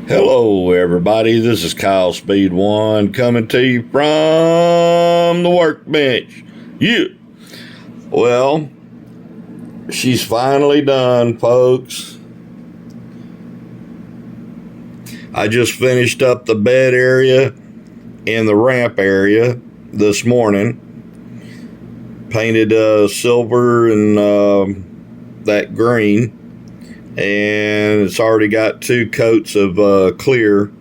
Hello, everybody. This is Kyle Speed One coming to you from the workbench. Yeah. Well, she's finally done, folks. I just finished up the bed area and the ramp area this morning. Painted silver and that green. And it's already got 2 coats of clear,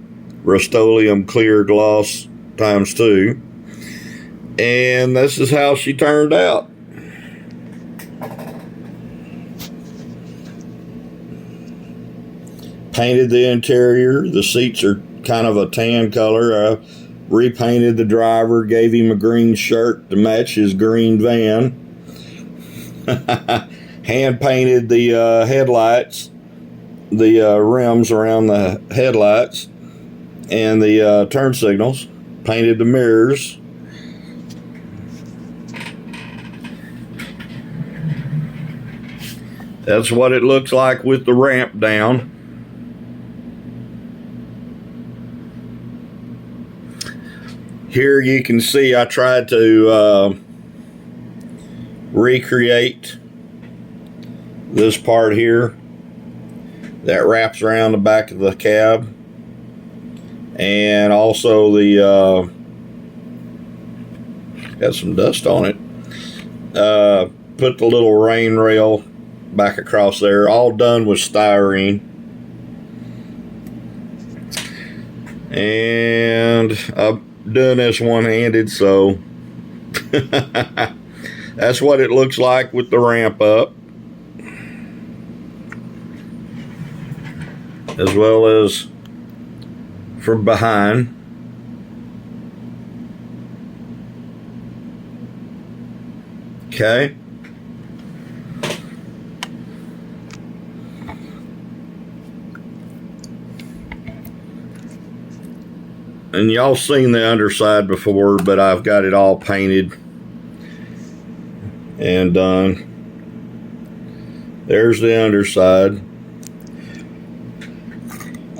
Rust-Oleum clear gloss ×2. And this is how she turned out. Painted the interior. The seats are kind of a tan color. I repainted the driver, gave him a green shirt to match his green van. Hand painted the headlights, the rims around the headlights, and the turn signals. Painted the mirrors. That's what it looks like with the ramp down. Here you can see I tried to recreate this part here that wraps around the back of the cab, and also the got some dust on it. Put the little rain rail back across there, all done with styrene, and I'm doing this one-handed, so that's what it looks like with the ramp up, as well as from behind. Okay. And y'all seen the underside before, but I've got it all painted and done. There's the underside.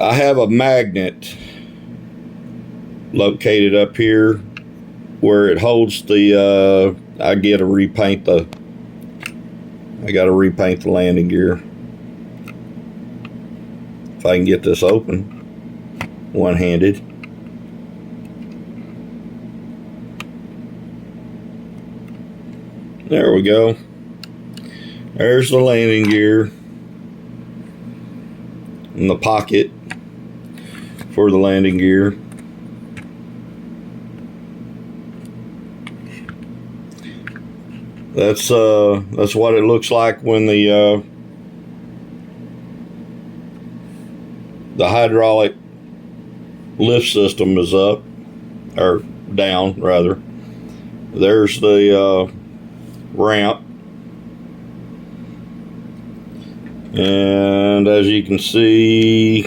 I have a magnet located up here where it holds the I gotta repaint the landing gear. If I can get this open one-handed. There we go. There's the landing gear in the pocket for the landing gear. That's what it looks like when the hydraulic lift system is up, or down rather. There's the ramp, and as you can see,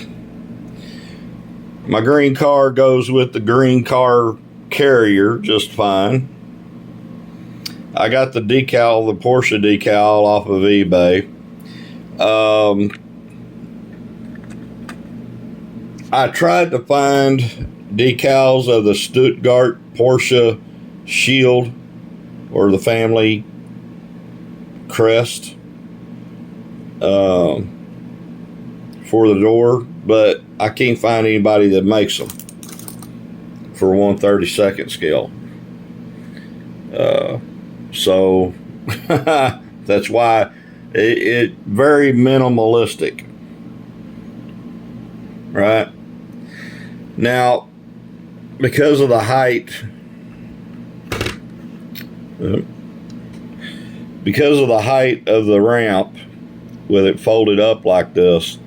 my green car goes with the green car carrier just fine. I got the decal, the Porsche decal, off of eBay. I tried to find decals of the Stuttgart Porsche shield, or the family crest, for the door, but I can't find anybody that makes them for 1/32 scale. So that's why it very minimalistic, right? Now, because of the height, of the ramp, with it folded up like this,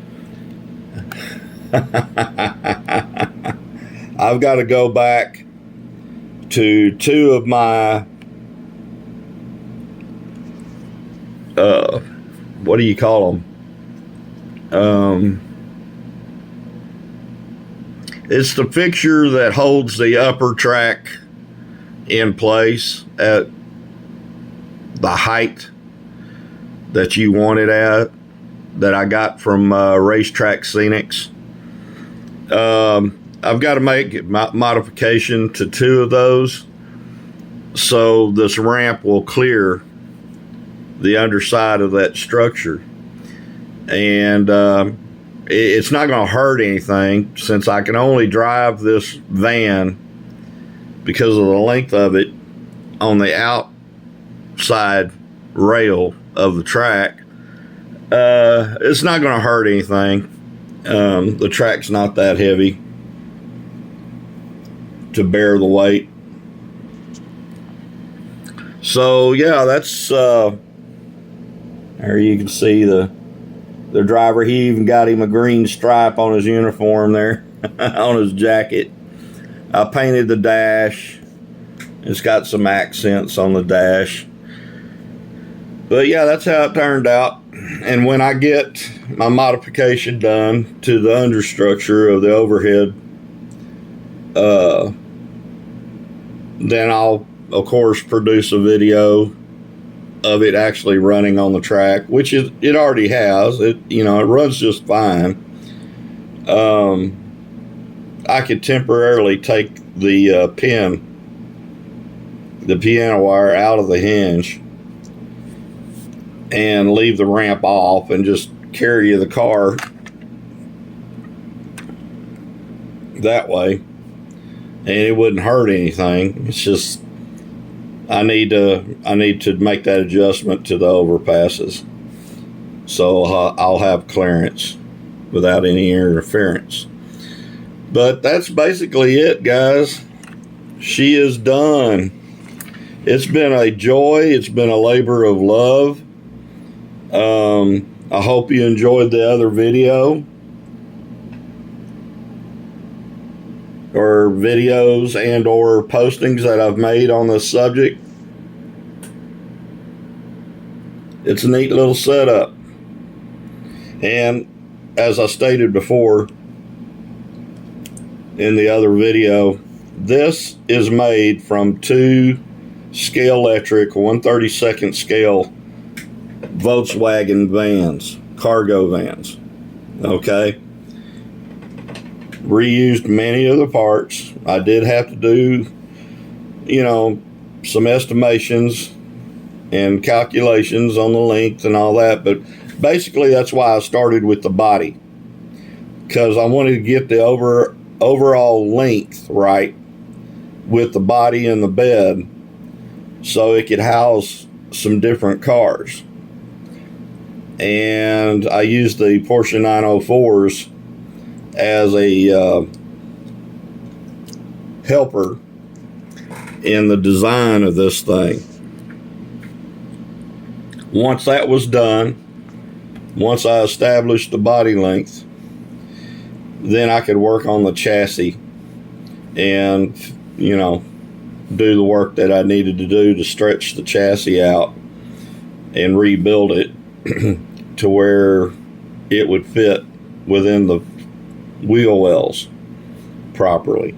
I've got to go back to 2 of my what do you call them? It's the fixture that holds the upper track in place at the height that you want it at, that I got from Racetrack Scenics. I've got to make modification to 2 of those, so this ramp will clear the underside of that structure. And it's not going to hurt anything, since I can only drive this van, because of the length of it, on the outside rail of the track. It's not going to hurt anything. The track's not that heavy to bear the weight. So yeah, that's there you can see the driver. He even got him a green stripe on his uniform there, on his jacket. I painted the dash. It's got some accents on the dash. But yeah, that's how it turned out. And when I get my modification done to the understructure of the overhead, then I'll, of course, produce a video of it actually running on the track, which it already has. It runs just fine. I could temporarily take the piano wire out of the hinge and leave the ramp off and just carry the car that way, and it wouldn't hurt anything. It's just I need to make that adjustment to the overpasses, so I'll have clearance without any interference. But that's basically it, guys. She is done. It's been a joy. It's been a labor of love. I hope you enjoyed the other video, or videos and or postings that I've made on this subject. It's a neat little setup. And as I stated before in the other video, this is made from 2 Scalextric 1/32 scale Volkswagen vans, cargo vans. Okay. Reused many of the parts. I did have to do, some estimations and calculations on the length and all that, but basically that's why I started with the body, because I wanted to get the overall length right with the body and the bed, so it could house some different cars. And I used the Porsche 904s as a helper in the design of this thing. Once that was done, once I established the body length, then I could work on the chassis and, do the work that I needed to do to stretch the chassis out and rebuild it to where it would fit within the wheel wells properly.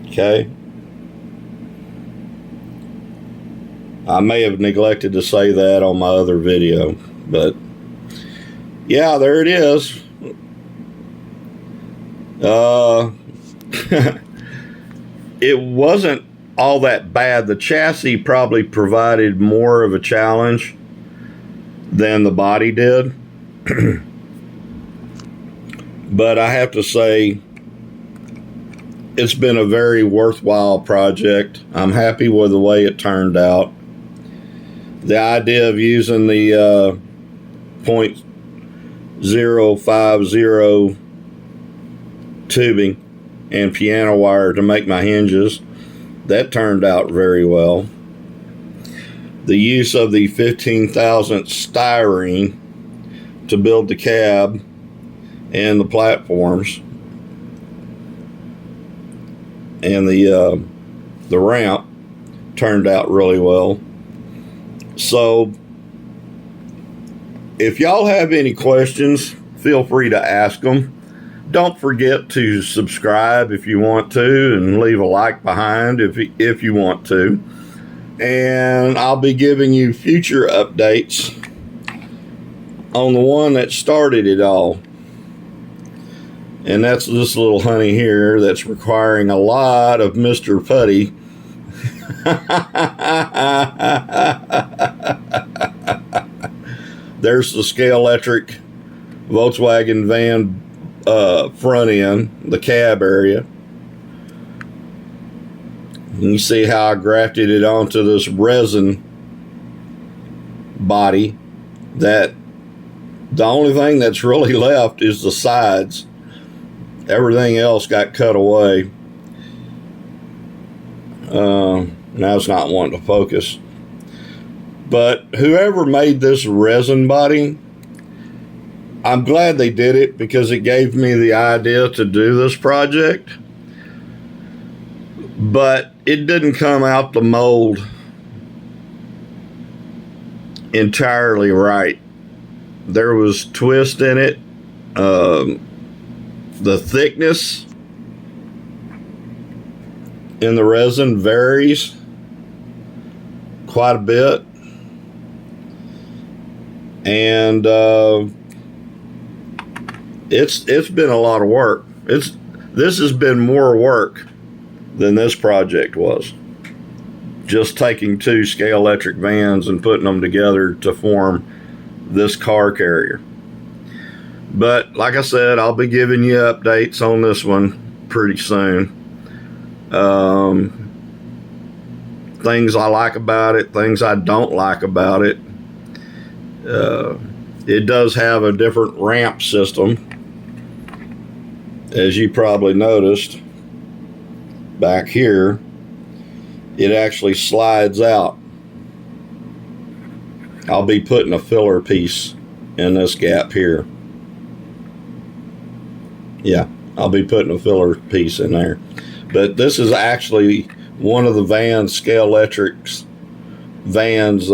Okay. I may have neglected to say that on my other video, but yeah, there it is. It wasn't all that bad. The chassis probably provided more of a challenge than the body did. But I have to say, it's been a very worthwhile project. I'm happy with the way it turned out. The idea of using the .050 tubing and piano wire to make my hinges, that turned out very well. The use of the 15,000 styrene to build the cab and the platforms and the ramp turned out really well. So if y'all have any questions, feel free to ask them. Don't forget to subscribe if you want to, and leave a like behind if you want to. And I'll be giving you future updates on the one that started it all. And that's this little honey here that's requiring a lot of Mr. Putty. There's the Scalextric Volkswagen van front end, the cab area. And you see how I grafted it onto this resin body. That the only thing that's really left is the sides. Everything else got cut away. Now it's not wanting to focus. But whoever made this resin body, I'm glad they did it, because it gave me the idea to do this project. But it didn't come out the mold entirely right. There was twist in it. The thickness in the resin varies quite a bit. And it's been a lot of work. This has been more work than this project was. Just taking two Scalextric vans and putting them together to form this car carrier. But like I said, I'll be giving you updates on this one pretty soon. Things I like about it, things I don't like about it. It does have a different ramp system, as you probably noticed. Back here, it actually slides out. I'll be putting a filler piece in this gap here. Yeah, I'll be putting a filler piece in there. But this is actually one of the vans, Scalextric's vans,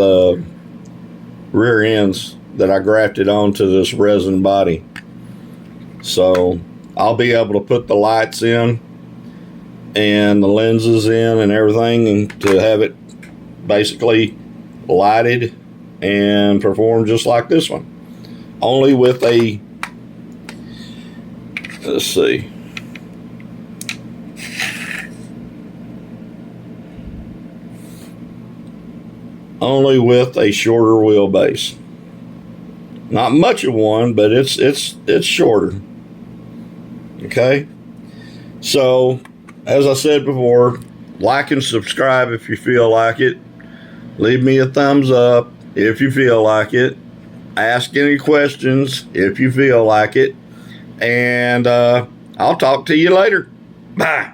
rear ends that I grafted onto this resin body. So I'll be able to put the lights in and the lenses in and everything, and to have it basically lighted and perform just like this one, only with a, let's see, only with a shorter wheelbase. Not much of one, but it's shorter. Okay, so as I said before, like and subscribe if you feel like it. Leave me a thumbs up if you feel like it. Ask any questions if you feel like it. And I'll talk to you later. Bye.